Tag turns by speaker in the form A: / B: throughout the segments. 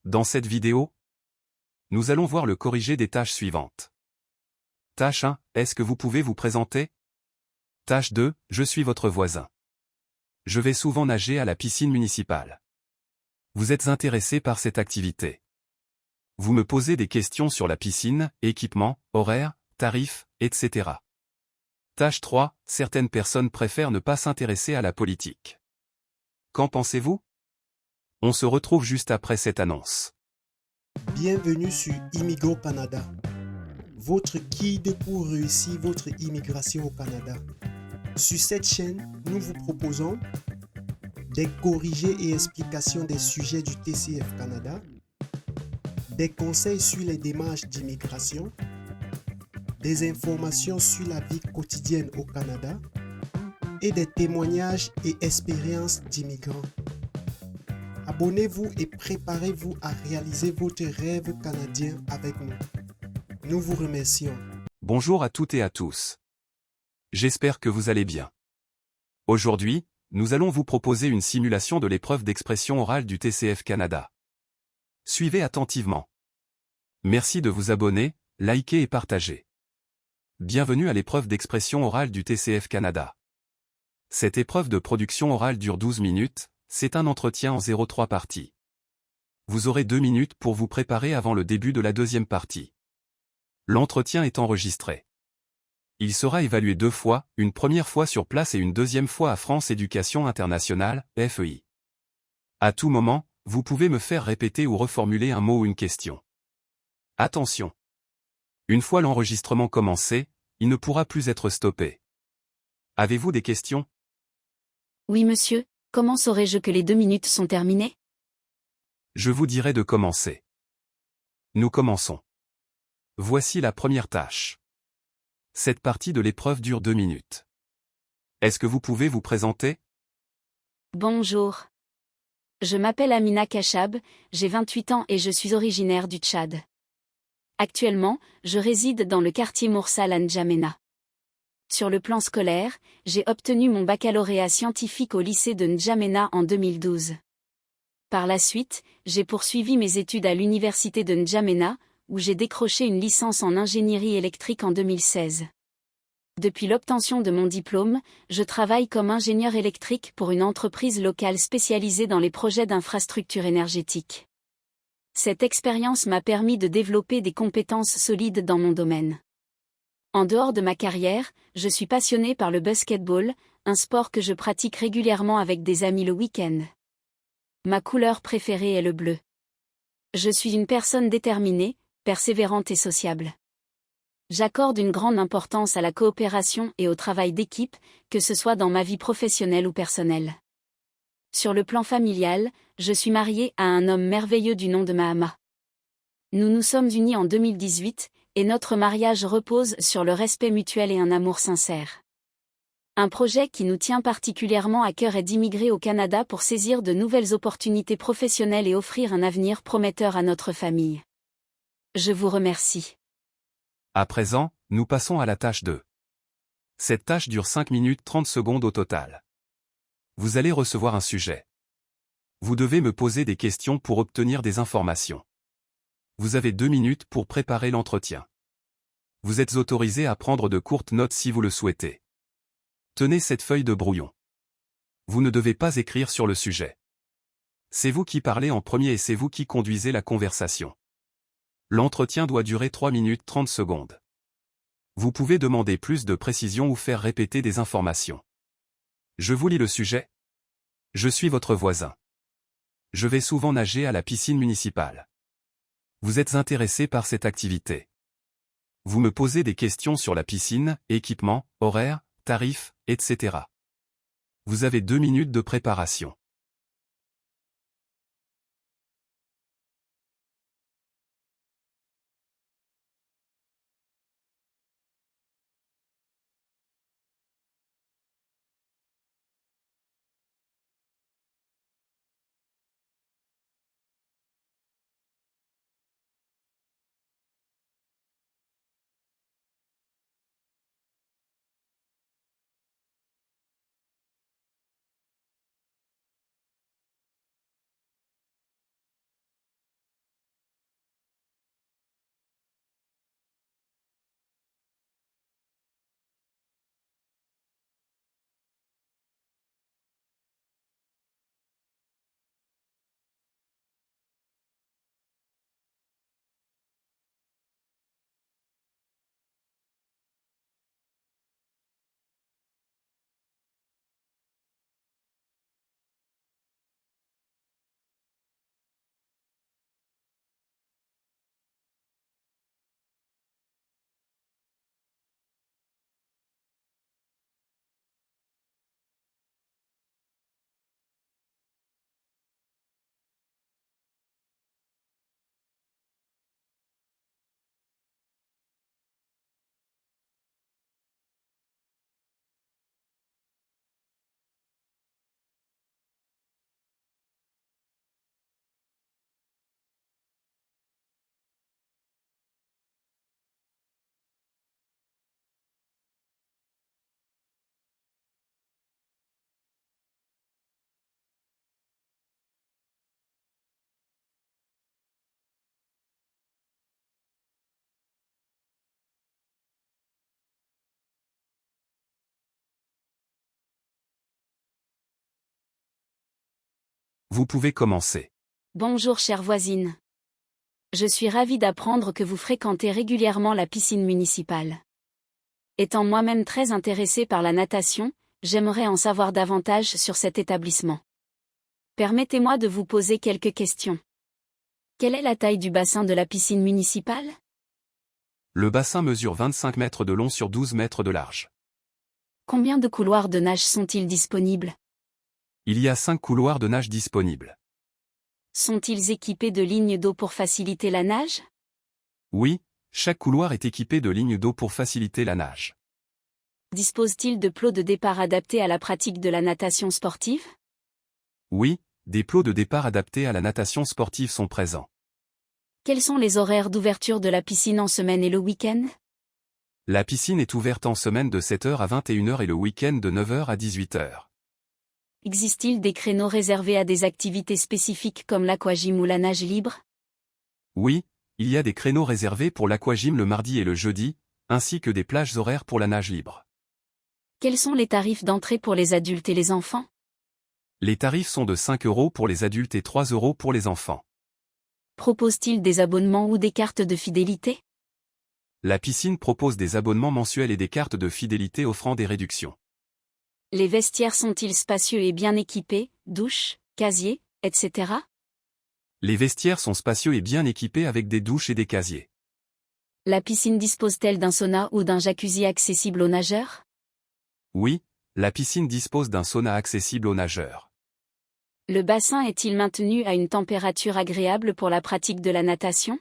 A: Dans cette vidéo, nous allons voir le corrigé des tâches suivantes. Tâche 1, est-ce que vous pouvez vous présenter? Tâche 2, je suis votre voisin. Je vais souvent nager à la piscine municipale. Vous êtes intéressé par cette activité. Vous me posez des questions sur la piscine, équipement, horaires, tarifs, etc. Tâche 3, certaines personnes préfèrent ne pas s'intéresser à la politique. Qu'en pensez-vous? On se retrouve juste après cette annonce.
B: Bienvenue sur Immigrant Canada, votre guide pour réussir votre immigration au Canada. Sur cette chaîne, nous vous proposons des corrigés et explications des sujets du TCF Canada, des conseils sur les démarches d'immigration, des informations sur la vie quotidienne au Canada et des témoignages et expériences d'immigrants. Abonnez-vous et préparez-vous à réaliser votre rêve canadien avec nous. Nous vous remercions.
A: Bonjour à toutes et à tous. J'espère que vous allez bien. Aujourd'hui, nous allons vous proposer une simulation de l'épreuve d'expression orale du TCF Canada. Suivez attentivement. Merci de vous abonner, liker et partager. Bienvenue à l'épreuve d'expression orale du TCF Canada. Cette épreuve de production orale dure 12 minutes, c'est un entretien en 0,3 parties. Vous aurez 2 minutes pour vous préparer avant le début de la deuxième partie. L'entretien est enregistré. Il sera évalué 2 fois, une première fois sur place et une deuxième fois à France Éducation Internationale, FEI. À tout moment, vous pouvez me faire répéter ou reformuler un mot ou une question. Attention! Une fois l'enregistrement commencé, il ne pourra plus être stoppé. Avez-vous des questions?
C: Oui monsieur, comment saurais-je que les 2 minutes sont terminées?
A: Je vous dirai de commencer. Nous commençons. Voici la première tâche. Cette partie de l'épreuve dure 2 minutes. Est-ce que vous pouvez vous présenter?
C: Bonjour. Je m'appelle Amina Kachab, j'ai 28 ans et je suis originaire du Tchad. Actuellement, je réside dans le quartier Moursal à N'Djamena. Sur le plan scolaire, j'ai obtenu mon baccalauréat scientifique au lycée de N'Djamena en 2012. Par la suite, j'ai poursuivi mes études à l'université de N'Djamena, où j'ai décroché une licence en ingénierie électrique en 2016. Depuis l'obtention de mon diplôme, je travaille comme ingénieur électrique pour une entreprise locale spécialisée dans les projets d'infrastructures énergétiques. Cette expérience m'a permis de développer des compétences solides dans mon domaine. En dehors de ma carrière, je suis passionné par le basketball, un sport que je pratique régulièrement avec des amis le week-end. Ma couleur préférée est le bleu. Je suis une personne déterminée, persévérante et sociable. J'accorde une grande importance à la coopération et au travail d'équipe, que ce soit dans ma vie professionnelle ou personnelle. Sur le plan familial, je suis mariée à un homme merveilleux du nom de Mahama. Nous nous sommes unis en 2018, et notre mariage repose sur le respect mutuel et un amour sincère. Un projet qui nous tient particulièrement à cœur est d'immigrer au Canada pour saisir de nouvelles opportunités professionnelles et offrir un avenir prometteur à notre famille. Je vous remercie.
A: À présent, nous passons à la tâche 2. Cette tâche dure 5 minutes 30 secondes au total. Vous allez recevoir un sujet. Vous devez me poser des questions pour obtenir des informations. Vous avez 2 minutes pour préparer l'entretien. Vous êtes autorisé à prendre de courtes notes si vous le souhaitez. Tenez cette feuille de brouillon. Vous ne devez pas écrire sur le sujet. C'est vous qui parlez en premier et c'est vous qui conduisez la conversation. L'entretien doit durer 3 minutes 30 secondes. Vous pouvez demander plus de précision ou faire répéter des informations. Je vous lis le sujet. Je suis votre voisin. Je vais souvent nager à la piscine municipale. Vous êtes intéressé par cette activité. Vous me posez des questions sur la piscine, équipement, horaires, tarifs, etc. Vous avez 2 minutes de préparation. Vous pouvez commencer.
C: Bonjour chère voisine. Je suis ravie d'apprendre que vous fréquentez régulièrement la piscine municipale. Étant moi-même très intéressée par la natation, j'aimerais en savoir davantage sur cet établissement. Permettez-moi de vous poser quelques questions. Quelle est la taille du bassin de la piscine municipale?
A: Le bassin mesure 25 mètres de long sur 12 mètres de large.
C: Combien de couloirs de nage sont-ils disponibles?
A: Il y a 5 couloirs de nage disponibles.
C: Sont-ils équipés de lignes d'eau pour faciliter la nage?
A: Oui, chaque couloir est équipé de lignes d'eau pour faciliter la nage.
C: Dispose-t-il de plots de départ adaptés à la pratique de la natation sportive?
A: Oui, des plots de départ adaptés à la natation sportive sont présents.
C: Quels sont les horaires d'ouverture de la piscine en semaine et le week-end?
A: La piscine est ouverte en semaine de 7h à 21h et le week-end de 9h à 18h.
C: Existe-t-il des créneaux réservés à des activités spécifiques comme l'aquagym ou la nage libre?
A: Oui, il y a des créneaux réservés pour l'aquagym le mardi et le jeudi, ainsi que des plages horaires pour la nage libre.
C: Quels sont les tarifs d'entrée pour les adultes et les enfants?
A: Les tarifs sont de 5 € pour les adultes et 3 € pour les enfants.
C: Propose-t-il des abonnements ou des cartes de fidélité?
A: La piscine propose des abonnements mensuels et des cartes de fidélité offrant des réductions.
C: Les vestiaires sont-ils spacieux et bien équipés, douches, casiers, etc.?
A: Les vestiaires sont spacieux et bien équipés avec des douches et des casiers.
C: La piscine dispose-t-elle d'un sauna ou d'un jacuzzi accessible aux nageurs?
A: Oui, la piscine dispose d'un sauna accessible aux nageurs.
C: Le bassin est-il maintenu à une température agréable pour la pratique de la natation?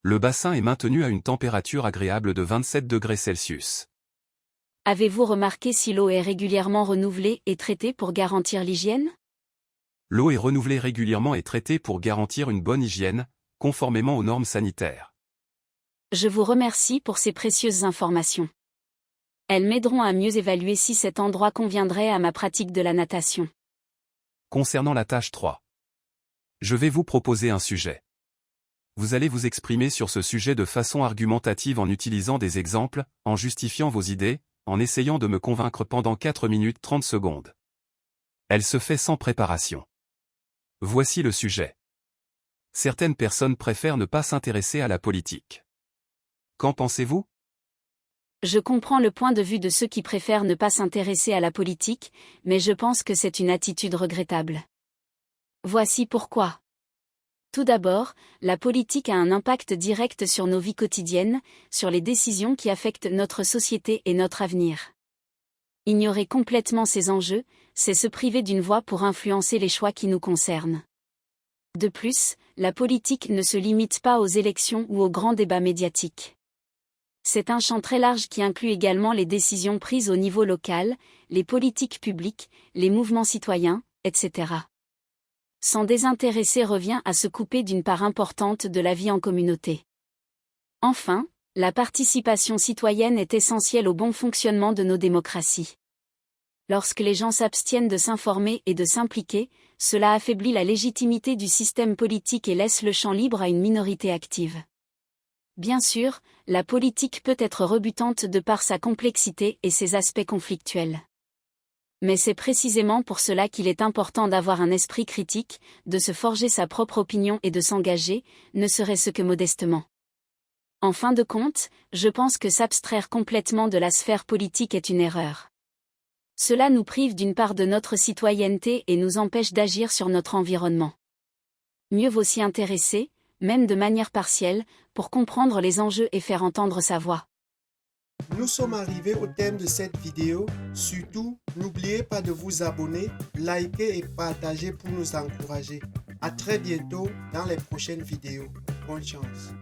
A: Le bassin est maintenu à une température agréable de 27 degrés Celsius.
C: Avez-vous remarqué si l'eau est régulièrement renouvelée et traitée pour garantir l'hygiène?
A: L'eau est renouvelée régulièrement et traitée pour garantir une bonne hygiène, conformément aux normes sanitaires.
C: Je vous remercie pour ces précieuses informations. Elles m'aideront à mieux évaluer si cet endroit conviendrait à ma pratique de la natation.
A: Concernant la tâche 3. Je vais vous proposer un sujet. Vous allez vous exprimer sur ce sujet de façon argumentative en utilisant des exemples, en justifiant vos idées, en essayant de me convaincre pendant 4 minutes 30 secondes. Elle se fait sans préparation. Voici le sujet. Certaines personnes préfèrent ne pas s'intéresser à la politique. Qu'en pensez-vous?
C: Je comprends le point de vue de ceux qui préfèrent ne pas s'intéresser à la politique, mais je pense que c'est une attitude regrettable. Voici pourquoi. Tout d'abord, la politique a un impact direct sur nos vies quotidiennes, sur les décisions qui affectent notre société et notre avenir. Ignorer complètement ces enjeux, c'est se priver d'une voix pour influencer les choix qui nous concernent. De plus, la politique ne se limite pas aux élections ou aux grands débats médiatiques. C'est un champ très large qui inclut également les décisions prises au niveau local, les politiques publiques, les mouvements citoyens, etc. S'en désintéresser revient à se couper d'une part importante de la vie en communauté. Enfin, la participation citoyenne est essentielle au bon fonctionnement de nos démocraties. Lorsque les gens s'abstiennent de s'informer et de s'impliquer, cela affaiblit la légitimité du système politique et laisse le champ libre à une minorité active. Bien sûr, la politique peut être rebutante de par sa complexité et ses aspects conflictuels. Mais c'est précisément pour cela qu'il est important d'avoir un esprit critique, de se forger sa propre opinion et de s'engager, ne serait-ce que modestement. En fin de compte, je pense que s'abstraire complètement de la sphère politique est une erreur. Cela nous prive d'une part de notre citoyenneté et nous empêche d'agir sur notre environnement. Mieux vaut s'y intéresser, même de manière partielle, pour comprendre les enjeux et faire entendre sa voix.
B: Nous sommes arrivés au thème de cette vidéo. Surtout, n'oubliez pas de vous abonner, liker et partager pour nous encourager. À très bientôt dans les prochaines vidéos. Bonne chance.